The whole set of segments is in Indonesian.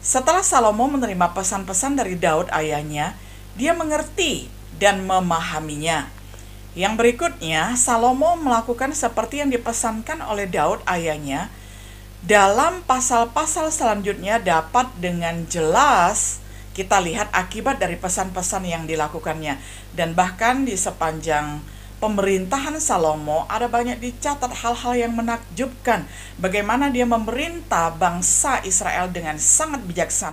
Setelah Salomo menerima pesan-pesan dari Daud ayahnya, dia mengerti dan memahaminya. Yang berikutnya, Salomo melakukan seperti yang dipesankan oleh Daud ayahnya. Dalam pasal-pasal selanjutnya dapat dengan jelas kita lihat akibat dari pesan-pesan yang dilakukannya. Dan bahkan di sepanjang pemerintahan Salomo ada banyak dicatat hal-hal yang menakjubkan. Bagaimana dia memerintah bangsa Israel dengan sangat bijaksana.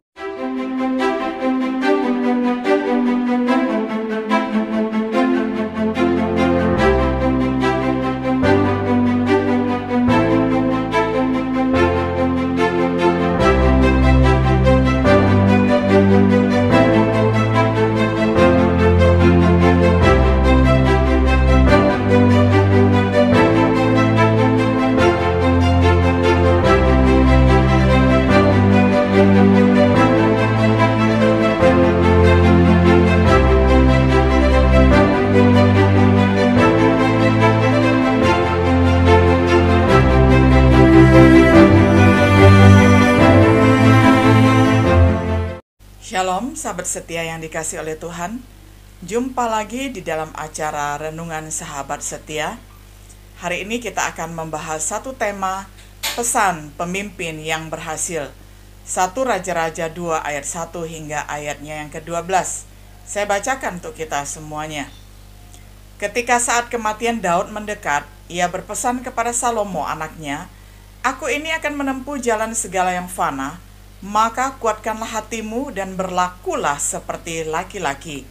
Shalom, sahabat setia yang dikasih oleh Tuhan. Jumpa lagi di dalam acara Renungan Sahabat Setia. Hari ini kita akan membahas satu tema, pesan pemimpin yang berhasil. 1 Raja-Raja 2 ayat 1 hingga ayatnya yang ke-12. Saya bacakan untuk kita semuanya. Ketika saat kematian Daud mendekat, ia berpesan kepada Salomo anaknya, "Aku ini akan menempuh jalan segala yang fana, maka kuatkanlah hatimu dan berlakulah seperti laki-laki.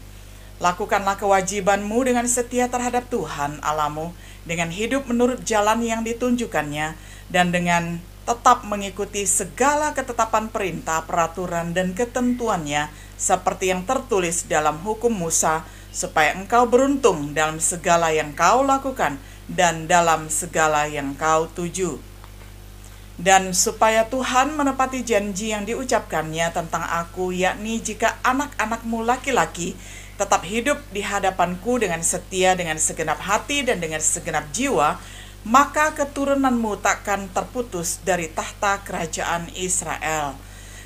Lakukanlah kewajibanmu dengan setia terhadap Tuhan Allahmu, dengan hidup menurut jalan yang ditunjukkannya, dan dengan tetap mengikuti segala ketetapan perintah, peraturan, dan ketentuannya, seperti yang tertulis dalam hukum Musa, supaya engkau beruntung dalam segala yang kau lakukan, dan dalam segala yang kau tuju. Dan supaya Tuhan menepati janji yang diucapkannya tentang aku, yakni jika anak-anakmu laki-laki tetap hidup di hadapanku dengan setia, dengan segenap hati dan dengan segenap jiwa, maka keturunanmu takkan terputus dari tahta kerajaan Israel.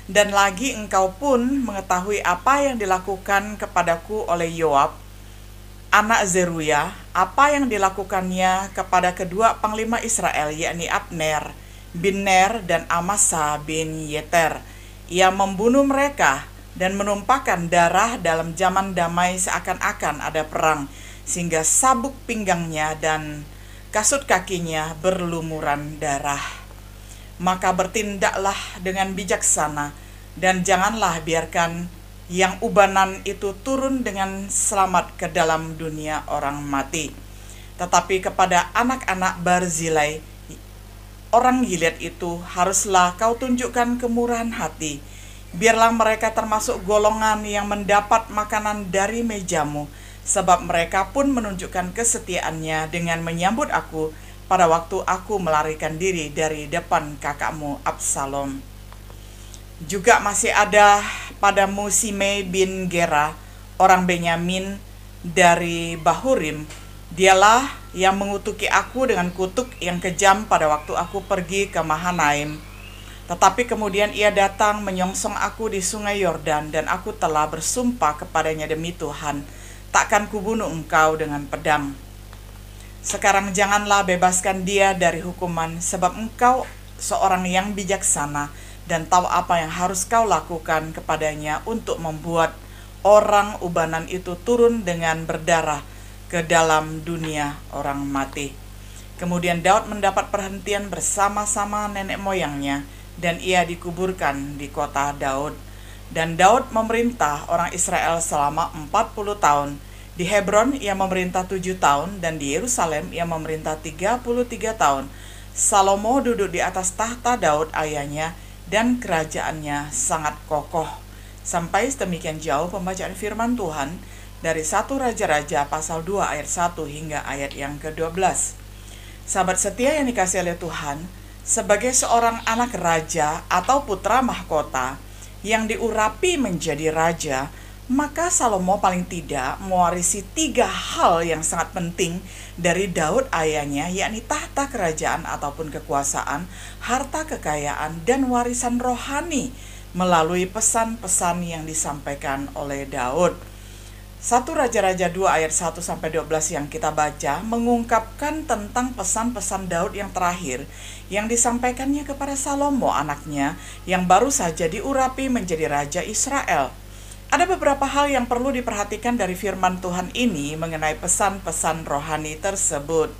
Dan lagi engkau pun mengetahui apa yang dilakukan kepadaku oleh Yoab, anak Zeruya, apa yang dilakukannya kepada kedua panglima Israel, yakni Abner bin Ner dan Amasa bin Yeter. Ia membunuh mereka dan menumpahkan darah dalam zaman damai seakan-akan ada perang, sehingga sabuk pinggangnya dan kasut kakinya berlumuran darah. Maka bertindaklah dengan bijaksana, dan janganlah biarkan yang ubanan itu turun dengan selamat ke dalam dunia orang mati. Tetapi kepada anak-anak Barzilai, orang Gilead itu, haruslah kau tunjukkan kemurahan hati. Biarlah mereka termasuk golongan yang mendapat makanan dari mejamu, sebab mereka pun menunjukkan kesetiaannya dengan menyambut aku pada waktu aku melarikan diri dari depan kakakmu Absalom. Juga masih ada padamu Simei bin Gera, orang Benyamin dari Bahurim. Dialah yang mengutuki aku dengan kutuk yang kejam pada waktu aku pergi ke Mahanaim. Tetapi kemudian ia datang menyongsong aku di sungai Yordan, dan aku telah bersumpah kepadanya demi Tuhan, takkan kubunuh engkau dengan pedang. Sekarang janganlah bebaskan dia dari hukuman, sebab engkau seorang yang bijaksana dan tahu apa yang harus kau lakukan kepadanya untuk membuat orang ubanan itu turun dengan berdarah ke dalam dunia orang mati." Kemudian Daud mendapat perhentian bersama-sama nenek moyangnya, dan ia dikuburkan di kota Daud. Dan Daud memerintah orang Israel selama 40 tahun. Di Hebron ia memerintah 7 tahun, dan di Yerusalem ia memerintah 33 tahun. Salomo duduk di atas tahta Daud ayahnya, dan kerajaannya sangat kokoh. Sampai sedemikian jauh pembacaan firman Tuhan dari 1 Raja-Raja pasal 2 ayat 1 hingga ayat yang ke-12. Sahabat setia yang dikasihi oleh Tuhan, sebagai seorang anak raja atau putra mahkota yang diurapi menjadi raja, maka Salomo paling tidak mewarisi 3 hal yang sangat penting dari Daud ayahnya, yakni tahta kerajaan ataupun kekuasaan, harta kekayaan, dan warisan rohani melalui pesan-pesan yang disampaikan oleh Daud. 1 Raja-Raja 2 ayat 1-12 yang kita baca mengungkapkan tentang pesan-pesan Daud yang terakhir yang disampaikannya kepada Salomo anaknya yang baru saja diurapi menjadi Raja Israel. Ada beberapa hal yang perlu diperhatikan dari firman Tuhan ini mengenai pesan-pesan rohani tersebut.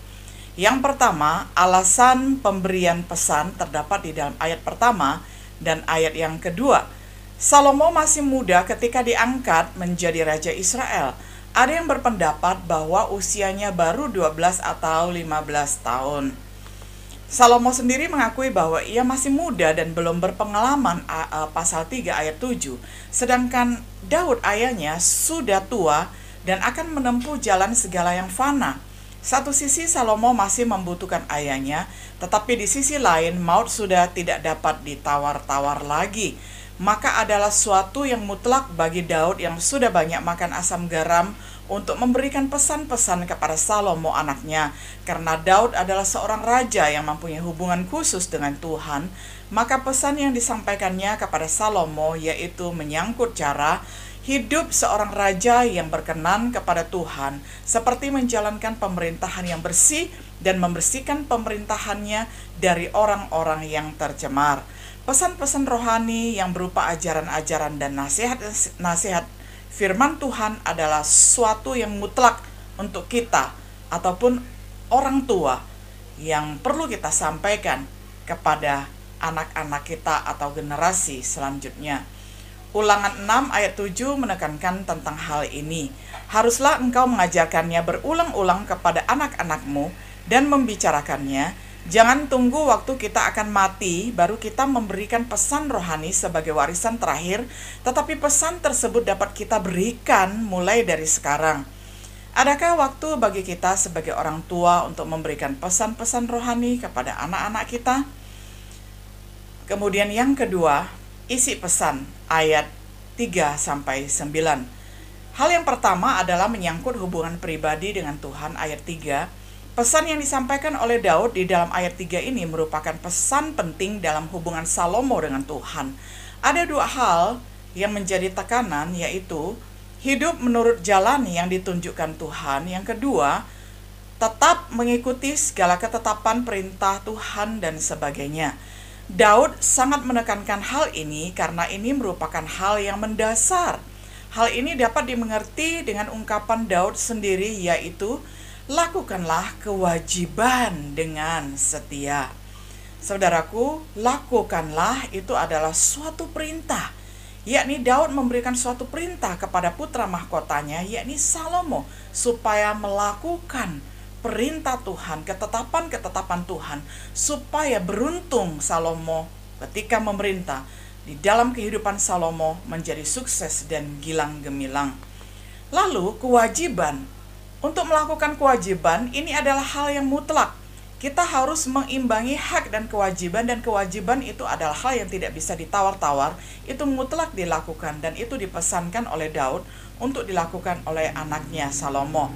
Yang pertama, alasan pemberian pesan terdapat di dalam ayat pertama dan ayat yang kedua. Salomo masih muda ketika diangkat menjadi Raja Israel. Ada yang berpendapat bahwa usianya baru 12 atau 15 tahun. Salomo sendiri mengakui bahwa ia masih muda dan belum berpengalaman, pasal 3 ayat 7. Sedangkan Daud ayahnya sudah tua dan akan menempuh jalan segala yang fana. Satu sisi Salomo masih membutuhkan ayahnya, tetapi di sisi lain maut sudah tidak dapat ditawar-tawar lagi. Maka adalah suatu yang mutlak bagi Daud yang sudah banyak makan asam garam untuk memberikan pesan-pesan kepada Salomo anaknya. Karena Daud adalah seorang raja yang mempunyai hubungan khusus dengan Tuhan, maka pesan yang disampaikannya kepada Salomo yaitu menyangkut cara hidup seorang raja yang berkenan kepada Tuhan, seperti menjalankan pemerintahan yang bersih dan membersihkan pemerintahannya dari orang-orang yang tercemar. Pesan-pesan rohani yang berupa ajaran-ajaran dan nasihat-nasihat firman Tuhan adalah suatu yang mutlak untuk kita ataupun orang tua yang perlu kita sampaikan kepada anak-anak kita atau generasi selanjutnya. Ulangan 6 ayat 7 menekankan tentang hal ini. Haruslah engkau mengajarkannya berulang-ulang kepada anak-anakmu dan membicarakannya. Jangan tunggu waktu kita akan mati baru kita memberikan pesan rohani sebagai warisan terakhir, tetapi pesan tersebut dapat kita berikan mulai dari sekarang. Adakah waktu bagi kita sebagai orang tua untuk memberikan pesan-pesan rohani kepada anak-anak kita? Kemudian yang kedua, isi pesan ayat 3-9. Hal yang pertama adalah menyangkut hubungan pribadi dengan Tuhan ayat 3. Pesan yang disampaikan oleh Daud di dalam ayat 3 ini merupakan pesan penting dalam hubungan Salomo dengan Tuhan. Ada dua hal yang menjadi tekanan, yaitu hidup menurut jalan yang ditunjukkan Tuhan. Yang kedua, tetap mengikuti segala ketetapan perintah Tuhan dan sebagainya. Daud sangat menekankan hal ini karena ini merupakan hal yang mendasar. Hal ini dapat dimengerti dengan ungkapan Daud sendiri, yaitu lakukanlah kewajiban dengan setia. Saudaraku, lakukanlah itu adalah suatu perintah, yakni Daud memberikan suatu perintah kepada putra mahkotanya, yakni Salomo, supaya melakukan perintah Tuhan, ketetapan-ketetapan Tuhan, supaya beruntung Salomo ketika memerintah. Di dalam kehidupan Salomo menjadi sukses dan gilang gemilang. Lalu kewajiban. Untuk melakukan kewajiban, ini adalah hal yang mutlak. Kita harus mengimbangi hak dan kewajiban itu adalah hal yang tidak bisa ditawar-tawar. Itu mutlak dilakukan, dan itu dipesankan oleh Daud untuk dilakukan oleh anaknya Salomo.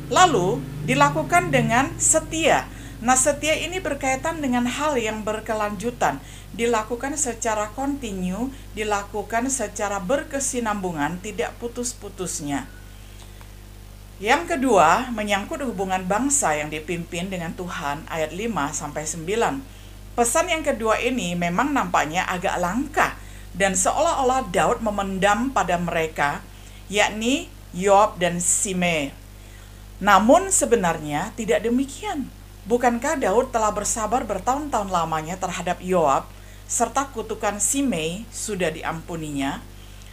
Lalu, dilakukan dengan setia. Nah, setia ini berkaitan dengan hal yang berkelanjutan. Dilakukan secara kontinu, dilakukan secara berkesinambungan, tidak putus-putusnya. Yang kedua, menyangkut hubungan bangsa yang dipimpin dengan Tuhan, ayat 5-9. Pesan yang kedua ini memang nampaknya agak langka, dan seolah-olah Daud memendam pada mereka, yakni Yoab dan Simei. Namun sebenarnya tidak demikian. Bukankah Daud telah bersabar bertahun-tahun lamanya terhadap Yoab, serta kutukan Simei sudah diampuninya?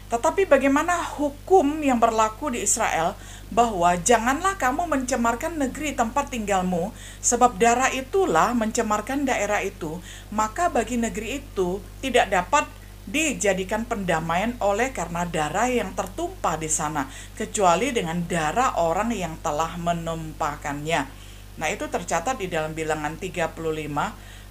Tetapi bagaimana hukum yang berlaku di Israel bahwa janganlah kamu mencemarkan negeri tempat tinggalmu, sebab darah itulah mencemarkan daerah itu, maka bagi negeri itu tidak dapat dijadikan pendamaian oleh karena darah yang tertumpah di sana, kecuali dengan darah orang yang telah menumpahkannya. Nah, itu tercatat di dalam Bilangan 35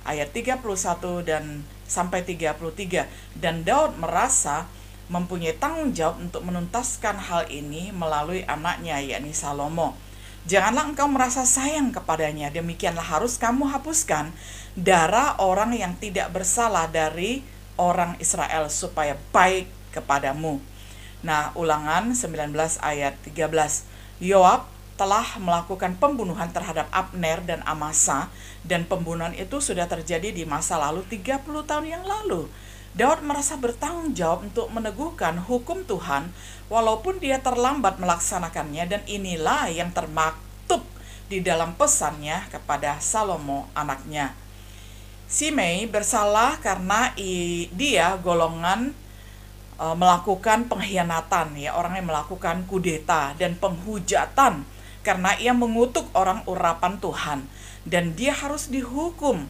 ayat 31 dan sampai 33. Dan Daud merasa mempunyai tanggung jawab untuk menuntaskan hal ini melalui anaknya, yakni Salomo. Janganlah engkau merasa sayang kepadanya, demikianlah harus kamu hapuskan darah orang yang tidak bersalah dari orang Israel supaya baik kepadamu. Nah, Ulangan 19 ayat 13. Yoab telah melakukan pembunuhan terhadap Abner dan Amasa, dan pembunuhan itu sudah terjadi di masa lalu 30 tahun yang lalu. Daud merasa bertanggung jawab untuk meneguhkan hukum Tuhan walaupun dia terlambat melaksanakannya, dan inilah yang termaktub di dalam pesannya kepada Salomo anaknya. Simei bersalah karena dia golongan melakukan pengkhianatan, ya, orang yang melakukan kudeta dan penghujatan karena ia mengutuk orang urapan Tuhan, dan dia harus dihukum.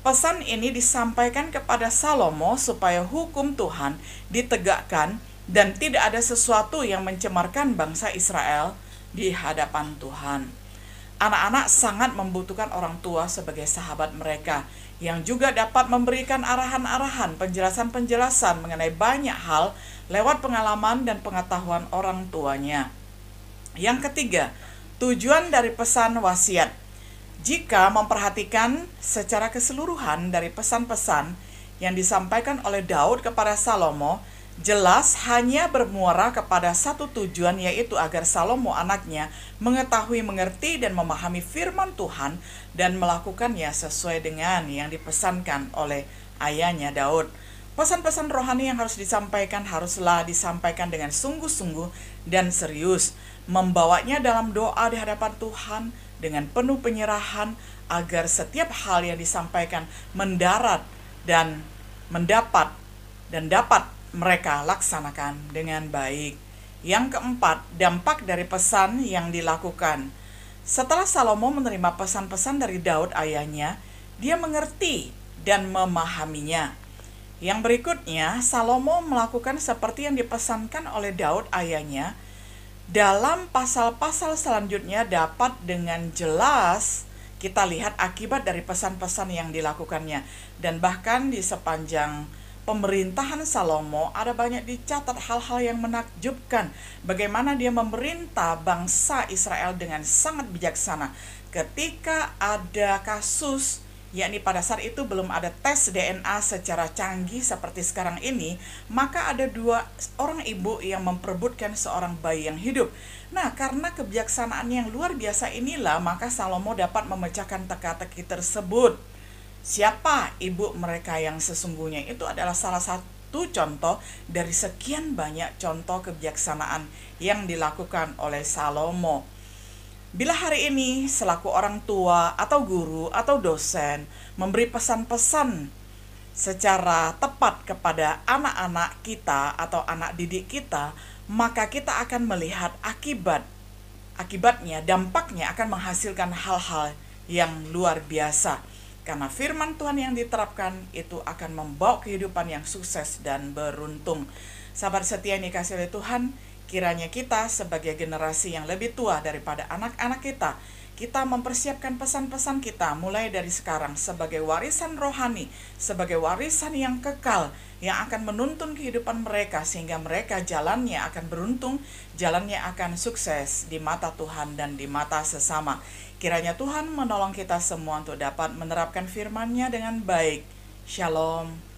Pesan ini disampaikan kepada Salomo supaya hukum Tuhan ditegakkan dan tidak ada sesuatu yang mencemarkan bangsa Israel di hadapan Tuhan. Anak-anak sangat membutuhkan orang tua sebagai sahabat mereka yang juga dapat memberikan arahan-arahan, penjelasan-penjelasan mengenai banyak hal lewat pengalaman dan pengetahuan orang tuanya. Yang ketiga, tujuan dari pesan wasiat. Jika memperhatikan secara keseluruhan dari pesan-pesan yang disampaikan oleh Daud kepada Salomo, jelas hanya bermuara kepada satu tujuan, yaitu agar Salomo anaknya mengetahui, mengerti, dan memahami firman Tuhan dan melakukannya sesuai dengan yang dipesankan oleh ayahnya Daud. Pesan-pesan rohani yang harus disampaikan haruslah disampaikan dengan sungguh-sungguh dan serius, membawanya dalam doa di hadapan Tuhan dengan penuh penyerahan agar setiap hal yang disampaikan mendarat dan dapat mereka laksanakan dengan baik. Yang keempat, dampak dari pesan yang dilakukan. Setelah Salomo menerima pesan-pesan dari Daud ayahnya, dia mengerti dan memahaminya. Yang berikutnya, Salomo melakukan seperti yang dipesankan oleh Daud ayahnya. Dalam pasal-pasal selanjutnya dapat dengan jelas kita lihat akibat dari pesan-pesan yang dilakukannya. Dan bahkan di sepanjang pemerintahan Salomo ada banyak dicatat hal-hal yang menakjubkan. Bagaimana dia memerintah bangsa Israel dengan sangat bijaksana. Ketika ada kasus, yakni pada saat itu belum ada tes DNA secara canggih seperti sekarang ini, maka ada 2 orang ibu yang memperebutkan seorang bayi yang hidup. Nah, karena kebijaksanaan yang luar biasa inilah, maka Salomo dapat memecahkan teka-teki tersebut. Siapa ibu mereka yang sesungguhnya? Itu adalah salah satu contoh dari sekian banyak contoh kebijaksanaan yang dilakukan oleh Salomo. Bila hari ini selaku orang tua atau guru atau dosen memberi pesan-pesan secara tepat kepada anak-anak kita atau anak didik kita, maka kita akan melihat akibatnya, dampaknya akan menghasilkan hal-hal yang luar biasa. Karena firman Tuhan yang diterapkan itu akan membawa kehidupan yang sukses dan beruntung. Sahabat setia yang dikasihi oleh Tuhan, kiranya kita sebagai generasi yang lebih tua daripada anak-anak kita mempersiapkan pesan-pesan kita mulai dari sekarang sebagai warisan rohani, sebagai warisan yang kekal, yang akan menuntun kehidupan mereka sehingga mereka jalannya akan beruntung, jalannya akan sukses di mata Tuhan dan di mata sesama. Kiranya Tuhan menolong kita semua untuk dapat menerapkan firman-Nya dengan baik. Shalom.